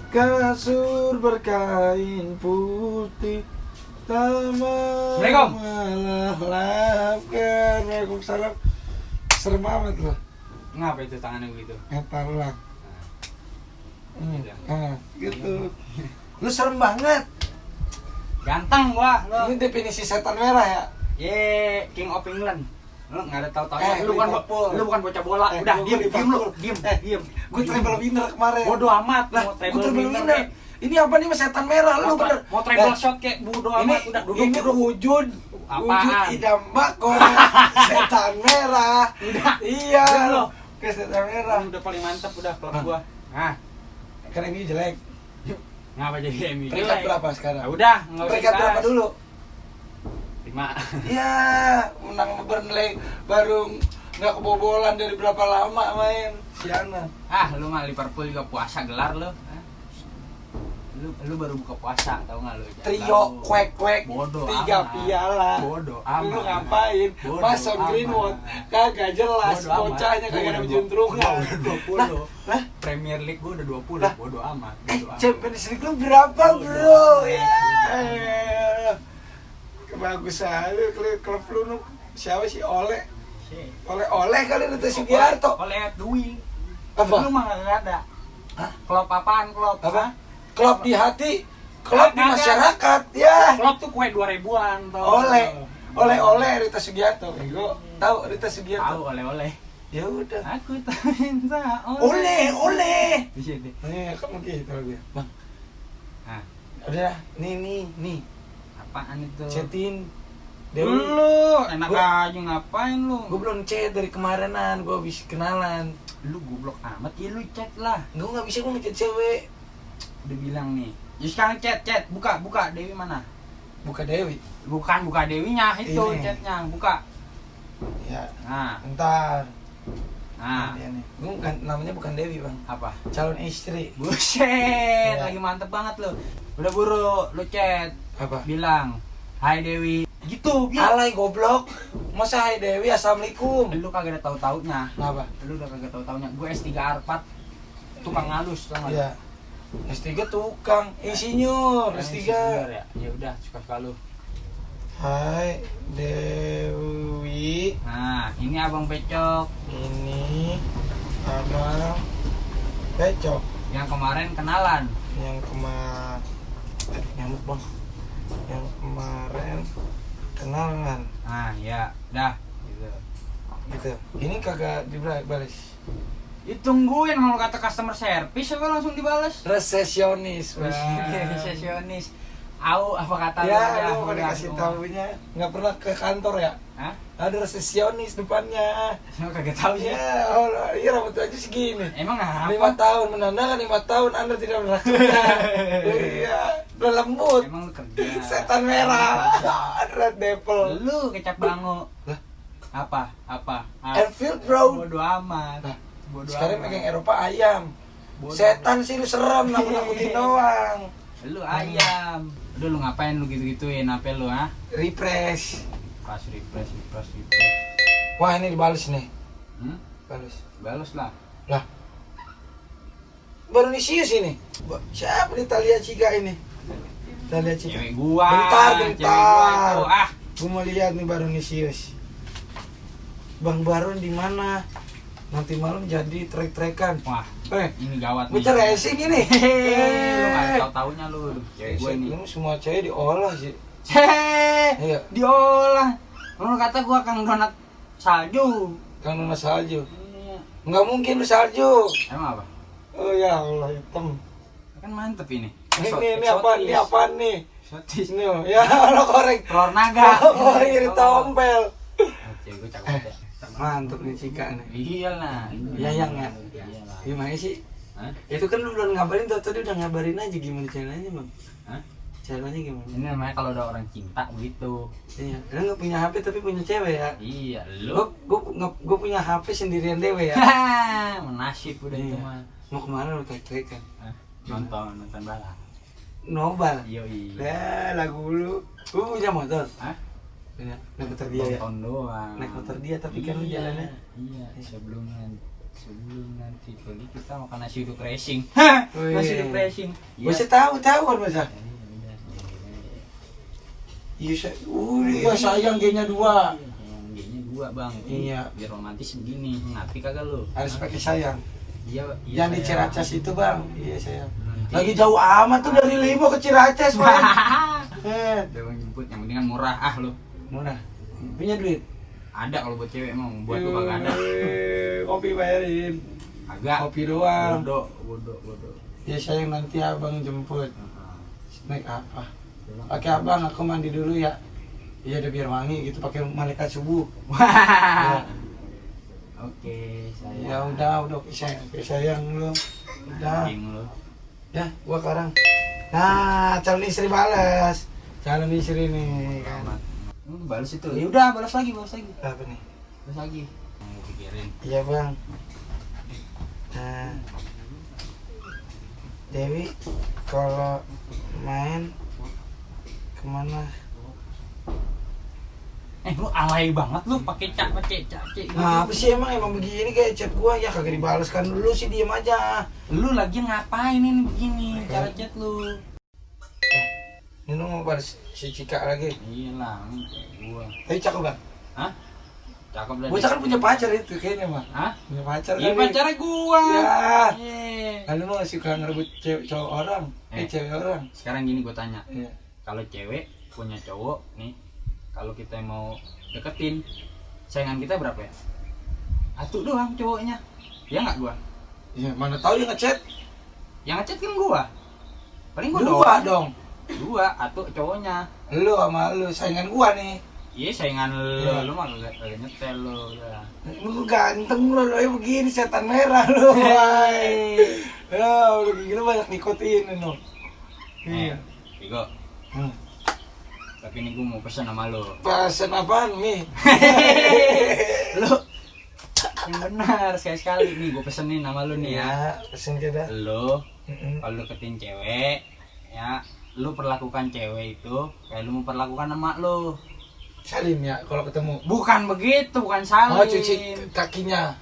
Kasur berkain putih Assalamualaikum. Lapkan. Waalaikumsalam. Serem amat loh. Ngapa itu tangannya begitu? Ngetar lah. Gitu. Gitu. Lu serem banget. Ganteng gua lo. Ini definisi setan merah ya. Ye, King of England. Lu enggak ada tahu-tahu. Liverpool. Lu bukan bocah bola. Gua Udah, diem Liverpool. lu. Diem. Gue treble winner kemarin. Bodoh amat Lah, mau gue treble winner. kek. Ini apa nih Mas, setan merah lu bener. Mau treble shot kayak bodoh amat. Udah Ini duduk. wujud Apaan? idam bakor setan merah. Udah. Iya. Udah lo. Ke setan merah. Udah paling mantap udah klub gua. Nah, Kan ini jelek. ngapa jadi MU? Peringkat berapa sekarang? Ya udah, enggak usah. Peringkat berapa dulu? 5. Ya, menang Burnley baru nggak kebobolan dari berapa lama main. Siana. Ah, lu mah Liverpool juga puasa gelar lu. Lu baru buka puasa, tau nggak lu? Trio kwek Bodoh 3 amat. piala. Bodoh amat. Lu ngapain? Bodoh Mason amat. Greenwood kagak jelas, Bodoh amat. bocahnya kagak ada Gua juntrungan. udah 20. Lah, Premier League gua udah 20. Lah. Bodoh amat. Bodoh amat. Champions League lu berapa, Bodoh bro? amat. Ya. Kebagusan lu klub lu nu siapa sih? Oleh kali Rita Sugiarto. Oleh Dwi. Apa? Lu mah nggak ada. Hah? Klub apaan klub? Apa? Klub di hati, klub di Kagak. masyarakat, ya. Klub tuh kue 2000-an tau. Oleh Rita Sugiarto. Gue tahu Rita Sugiarto. Tahu oleh. Ya udah. Aku tak minta Oleh. Di sini. Nih, kamu gitu dia. Bang, Nah, udah. Nih. apaan itu? Chatin Dewi. Lu enak Gua- aja ngapain lu? Gue belum chat dari kemarinan, gue habis kenalan. Lu goblok amat. Ya lu chat lah. Gue nggak bisa, gue ngechat cewek. Udah bilang nih. Ya sekarang chat. Buka Dewi mana? Buka Dewi. Bukan buka Dewinya itu Ini. chatnya. Buka. Ya, Nah, ntar. nah. Dia nih. Gue bukan, namanya bukan Dewi, Bang. Apa? Calon istri. Buset, Ya. lagi mantep banget lu. Udah buru, lu chat. Apa? Bilang, "Hai Dewi." Gitu, bilang. Alay goblok. Masa hai Dewi, assalamualaikum. Lu kagak ada tahu-taunya. Kenapa? Lu udah kagak tahu-taunya. Gue S3 Arpat. Tukang halus, tau nggak? Iya. S3 tukang insinyur, Yang S3. insinyur ya. Ya udah, suka-suka lu. Hai Dewi, Nah, ini Abang Pecok. ini Abang Pecok Yang kemarin kenalan. yang nyamuk bang, yang kemarin kenalan, Nah, ya, dah. Gitu. gitu. Ini kagak dibalas. Ditungguin mau kata customer service apa langsung dibalas? Resesionis, Bang. Sesionis. Au apa kata Ya, lu udah, pada kasih tahunya nggak pernah ke kantor ya? Hah? Ada resesionis depannya. Lu kagak tahu sih. Ya, Allah, iya rambut aja segini. Emang apa? 5 tahun menandakan 5 tahun Anda tidak pernah kerja. Iya, udah lembut. Emang lu kerja. Setan merah. Red Devil. Lu kecap bango. Lah, Apa? Enfield bro. Bodoh amat. Nah, Bodoh sekarang amat. pegang Eropa ayam. Bodoh. Setan sih lu serem, nakut-nakutin doang. Lu ayam. Udah lu ngapain lu gitu-gituin HP lu, ha? Refresh. Pas refresh. Wah, ini dibales nih. Balas Balas. lah. Lah. Baru Nisius ini. Siapa nih Talia Ciga ini? Talia Ciga. Cewek gua. Bentar. Cewek gua itu. Ah, Gue mau lihat nih Baron Nisius. Bang Baron di mana? Nanti malam jadi trek-trekan. wah, ini gawat Gue nih. racing ini. Lu enggak tahu-taunya lu. Cewek gua ini. Ini semua cewek diolah sih. Iya. Diolah. Lu kata gua Kang Donat salju. Kang Nona salju. Iya. Nggak mungkin lu salju. Emang apa? Oh ya Allah, hitam. Kan mantep ini. Ini apa? Ini apa nih? Sotis. Ini oh. Ya lo korek. Telur naga. Oh, iri tompel. Cewek gua cakep ya. Mantep nih Cika nih. Iyalah. Yayang ya? Iyalah. Gimana sih? Hah? Itu kan lu belum ngabarin, tadi udah ngabarin aja gimana caranya, Bang. Hah? Caranya gimana? Ini namanya kalau ada orang cinta begitu. Iya, lu nggak punya HP tapi punya cewek ya? Iya, lu. Gue punya HP sendirian dewe ya. Menasib udah itu Iya. mah. Mau kemana lu tek-tekan? Nonton bala. Nobal. Yoi. Lagu lu. Lu punya motor? Hah? Punya. Naik motor dia ya? Nonton doang. Naik motor dia tapi kan lu jalannya. Iya, sebelum nanti beli kita makan nasi uduk racing. Wih. Nasi uduk racing. Bisa tahu kan masa? Iya, Iya sayang G-nya 2. yang G-nya 2, Bang. Iya. Biar romantis begini. Ngerti kagak lu? Harus pakai sayang. Iya, Yang di sayang. Ciracas itu bang. Iya sayang. Nanti- Lagi jauh amat tuh dari Limo ke Ciracas bang. Udah Bang jemput, yang penting kan murah lu. Murah. Punya duit? Ada kalau buat cewek emang, buat lu kagak ada. Kopi bayarin. Agak. Kopi doang. Bodoh. Ya sayang nanti abang jemput. Naik apa? Pakai abang aku mandi dulu ya. Iya udah biar wangi gitu pakai malaikat subuh. Ya. Oke, saya. Ya udah sayang lu. Udah. Anjing lu. Ya, gua sekarang. Nah, calon istri balas. Calon istri nih kan. Balas itu. Ya udah, balas lagi. Apa nih? Balas lagi. Mau pikirin. Iya, Bang. Nah. Dewi kalau main kemana? Lu alay banget lu pakai cak gitu. Nah, apa sih emang begini kayak chat gua ya kagak dibalas kan dulu sih diem aja. Lu lagi ngapain ini begini cara chat lu? Ini lu mau balas si Cika lagi. Iya lah, gua. Tapi cakep Bang. Hah? Cakep dah. Bocah kan punya pacar itu kayaknya mah. Hah? Punya pacar. Iya kali. pacarnya gua. Ya. Iya. Lalu mau suka ngerebut cowok orang, cewek orang. Sekarang gini gua tanya. Iya. Kalau cewek punya cowok nih, kalau kita mau deketin, saingan kita berapa ya? Satu doang cowoknya. Ya nggak gua? Iya, mana tahu dia ngechat. Yang ngechat kan gua. Paling gua Dua doang. dong. Dua, atau cowoknya. Lu sama lu saingan gua nih. Iya saingan lu, Iya. lu mah kagak nyetel lu ya. Lu ganteng lu begini setan merah lu. Woi. Ya, udah gila banyak nikotin lu. Iya. Bigo. Tapi ini gua mau pesan sama lu. Pesan apaan, Mi? Lu yang benar sekali-sekali nih gua pesenin sama lu nih ya. Ya, pesen kita. Lu kalau deketin cewek ya, lu perlakukan cewek itu kayak lu memperlakukan emak lu. Salim ya kalau ketemu. Bukan begitu, bukan salim. Oh, cuci kakinya.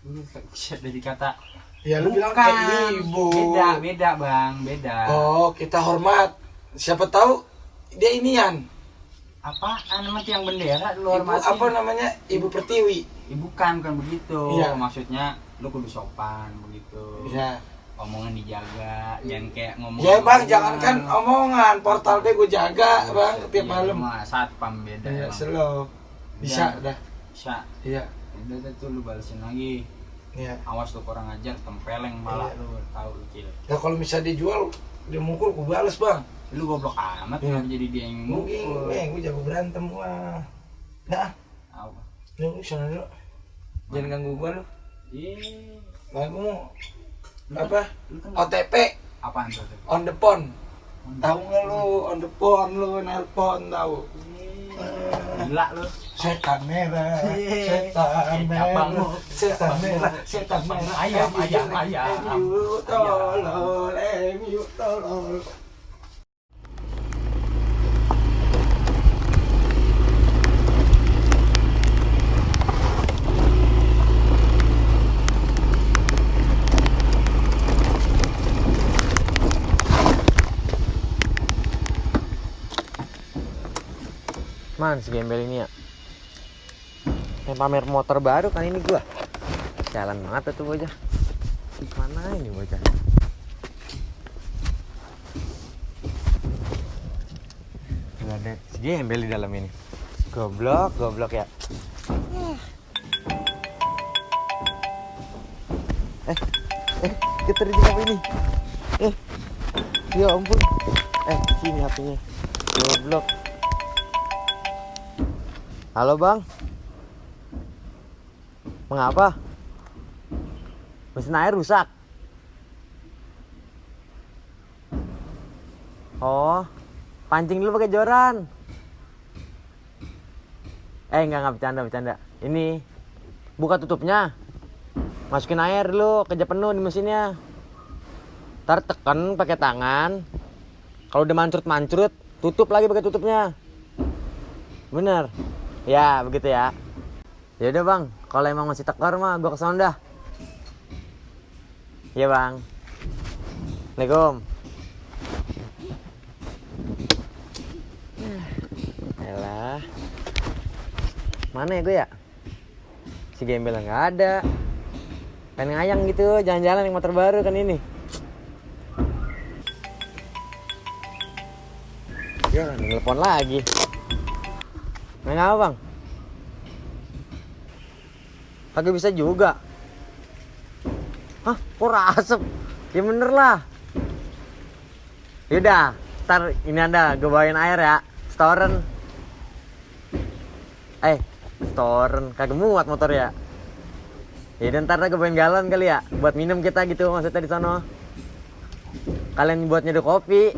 Buset dari kata. Ya lu bilang Bukan. kayak ibu. Beda Bang, beda. Oh, kita hormat. Siapa tahu dia inian. Apaan emang tiang bendera lu Ibu hormatin? apa namanya? Ibu Pertiwi. Bukan begitu. Iya. Maksudnya lu kudu sopan begitu. Iya. Omongan dijaga, jangan kayak ngomong. Ya bang, jangankan omongan, portal B gue jaga bang tiap malam. Satpam beda. Iya, Bang. slow. Bisa dah. Bisa. Iya. Udah tuh lu balesin lagi. Iya. Awas lu kurang ajar, tempeleng malah Iya. lu tahu lu cil. Ya kalau misalnya dijual, dia mukul gue balas bang. Lu goblok amat Iya. kenapa jadi dia yang Mungkin, mukul. gue jago berantem gua. Nah, Apa? lu sana dulu. Jangan ganggu gua lu. Iya. Bang, gua mau Lu kan- apa? Lu kan OTP, apaan tuh? on the phone. Tahu nggak lu on the phone lu nelpon tahu? Gila lu. Setan merah, Iya. setan Cabang lu. merah, setan merah, setan merah. Ayam. MU tolol, MU tolol. Man, si gembel ini ya. Yang pamer motor baru kan ini gua. Jalan banget tuh bocah. Mana ini bocah? Gak ada si gembel di dalam ini. Goblok ya. Kita di apa ini? Ya ampun. Sini HP-nya. Goblok. Halo bang, mengapa? Mesin air rusak. Oh, pancing dulu pakai joran. Enggak bercanda. Ini buka tutupnya. Masukin air dulu, kerja penuh di mesinnya. Ntar tekan pakai tangan. Kalau udah mancrut-mancrut, tutup lagi pakai tutupnya. Bener. Ya, begitu ya. Ya udah bang, kalau emang masih tekor mah gua kesana dah. Iya bang. Assalamualaikum. Elah. Mana ya gue ya? Si Gembel nggak ada. Pengen ngayang gitu, jalan-jalan yang motor baru kan ini. Ya, nelpon lagi. Main apa bang? Kagak bisa juga. Hah? Kok asap? Ya bener lah. Yaudah, ntar ini anda gue bawain air ya. Storen. Storen. Kagak muat motor ya. Ya ntar gue bawain galon kali ya. Buat minum kita gitu maksudnya di sono. Kalian buat nyeduh kopi.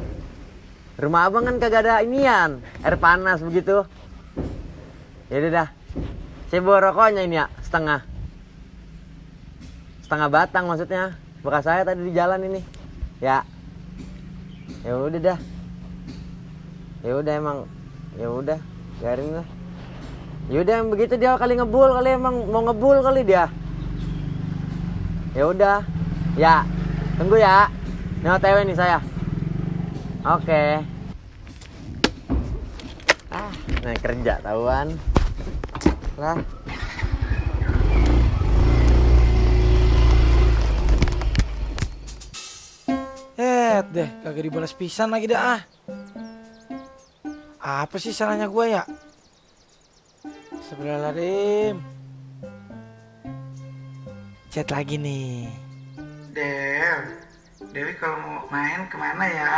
Rumah abang kan kagak ada inian. Air panas begitu. Ya udah dah. Saya bawa rokoknya ini ya, setengah batang maksudnya. Bekas saya tadi di jalan ini. Ya. Ya udah dah. Ya udah emang. Ya udah, biarin lah. Ya udah yang begitu dia kali ngebul kali emang mau ngebul kali dia. Ya udah. Ya. Tunggu ya. Ini OTW nih saya. Oke. Nah kerja tahuan. Lah. Deh, kagak dibalas pisan lagi dah. Apa sih salahnya gue ya? Sebelalarim. Chat lagi nih. Dewi kalau mau main kemana ya?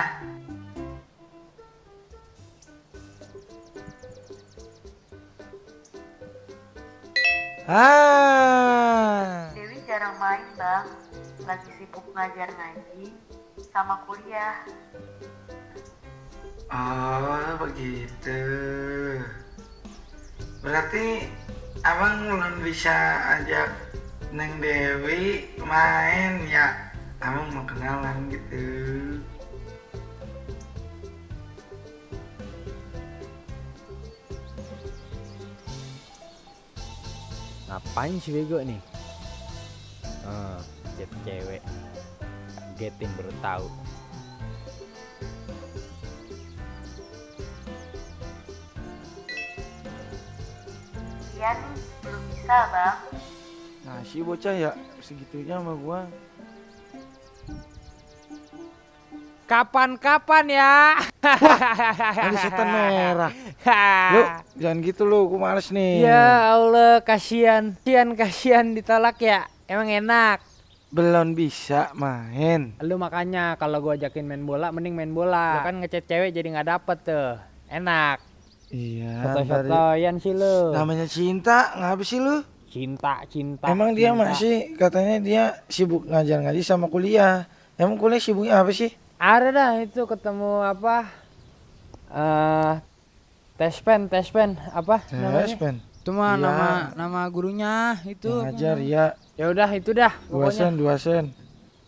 Dewi jarang main bang, lagi sibuk ngajar ngaji sama kuliah. Oh begitu. Berarti abang belum bisa ajak Neng Dewi main ya? Abang mau kenalan gitu. Ngapain si bego nih? Chat cewek. Kagetin baru tahu. Iya nih, belum bisa bang. Nah si bocah ya segitunya sama gua. Kapan-kapan ya? Ada setan merah. Lu jangan gitu lu, gua males nih. Ya Allah, kasihan ditolak ya. Emang enak. Belum bisa main. Lu makanya kalau gua ajakin main bola, mending main bola. Lu kan ngechat cewek jadi nggak dapet tuh. Enak. Iya. Foto-fotoyan sih lu. Namanya cinta, ngapa sih lu? Cinta. Emang dia cinta. masih katanya dia sibuk ngajar ngaji sama kuliah. Emang kuliah sibuknya apa sih? Ada dah itu ketemu apa? Tespen apa namanya? Tespen. Itu mah Iya. nama gurunya itu. Ngajar ya. Ya udah itu dah 2 pokoknya. sen 2 sen.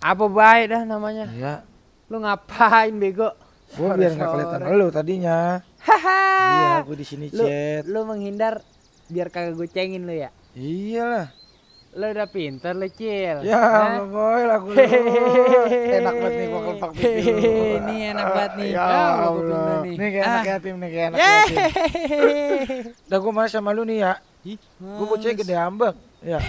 Apa baik dah namanya. Iya. Lu ngapain bego? Gua biar nggak kelihatan lu tadinya. Iya, gua di sini chat. Lu menghindar biar kagak gue cengin lu ya. Iyalah. Lu udah pinter lu, Cil. Ya, Hah? boy lagu lu. Enak banget nih gua kelepak pipi lu. Ini enak banget nih. Ya Gua kuping lu Allah. nih. Nih kayak anak yatim nih, kayak anak yatim. Dah gua marah sama lu nih ya. Gua bocah gede ambek. Ya.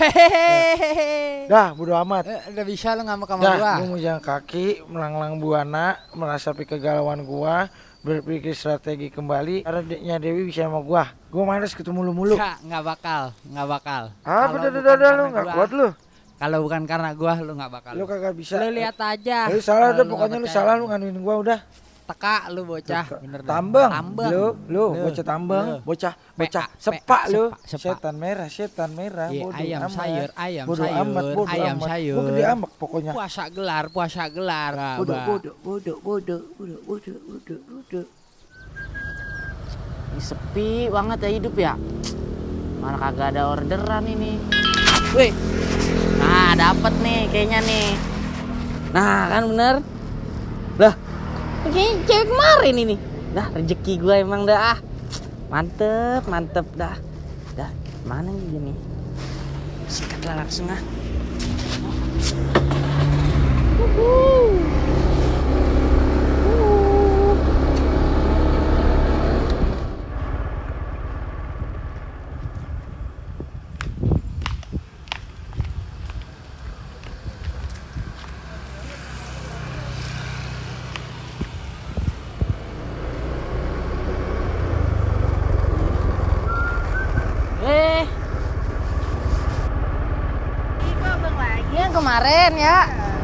Dah, bodo amat. Udah bisa lu ngambek sama Dah, gua. gua mau jalan kaki, melanglang buana, merasapi kegalauan gua, berpikir strategi kembali. Karena adiknya Dewi bisa sama gua. Gua males ketemu lu mulu. Nggak bakal. Apa Kalau bukan dah lu karena nggak gua. kuat lu. Kalau bukan karena gua lu nggak bakal. Lu kagak bisa. Lu lihat aja. Lu salah Kalau dah, pokoknya nggak lu percaya. salah, lu nganuin gua udah. Teka lu bocah, bener dah. Tambeng. Tambeng. Lu bocah tambeng, Lu. bocah PA, sepak lu. sepak. Setan merah, Iya, bodoh ayam amat. sayur, Bodoh amat, bodoh ayam amat. sayur. Gua gede ambek pokoknya. Puasa gelar. Bodoh. Ini sepi banget ya hidup ya. Mana kagak ada orderan ini. Wih. Nah, dapet nih kayaknya nih. Nah kan bener. Lah, ini cewek kemarin ini. Dah rezeki gue emang dah. Mantep dah. Dah, mana nih dia nih? Sikat lah langsung ah. Yang kemarin ya.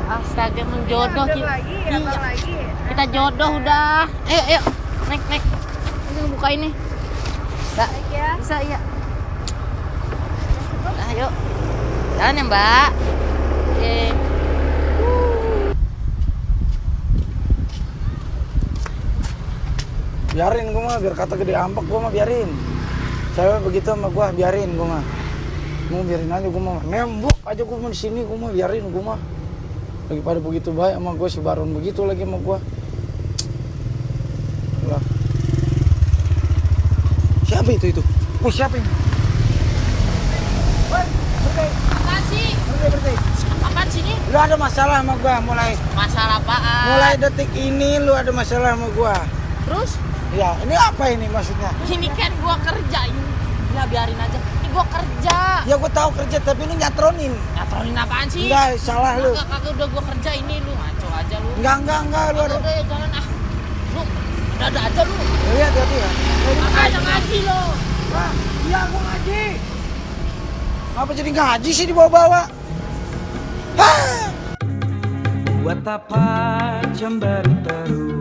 Astaga menjodoh kita. Kita jodoh udah. Ayo. Naik. Ini buka ini. Mbak. Bisa ya. Nah, yuk. Jalan ya, Mbak. Oke. Biarin gue mah, biar kata gede ampak gue mah biarin. Cewek begitu sama gue, biarin gue mah. Mau biarin aja gue mah. Nembok aja gue mah di sini, gue mah biarin gue mah. Lagi pada begitu baik sama gue, si Baron begitu lagi sama gue. Lah. Siapa itu? Oh, siapa ini? Woi, berhenti. Apaan sih? Berhenti. Apaan sih ini? Lu ada masalah sama gue mulai. Masalah apaan? Mulai detik ini lu ada masalah sama gue. Terus? Ya, ini apa ini maksudnya? Ini kan gua kerja ini. Ya biarin aja. Ini gua kerja. Ya gue tahu kerja, tapi lu nyatronin. Nyatronin apaan sih? Enggak, salah lu. Kagak udah gua kerja ini lu ngaco aja lu. Enggak, lu ada. Udah ya jalan ah. Lu ada aja lu. Lihat hati ya. Makanya ngaji lo. Wah, iya gua ngaji. Apa jadi ngaji sih dibawa-bawa? Hah! Buat apa cemburu terus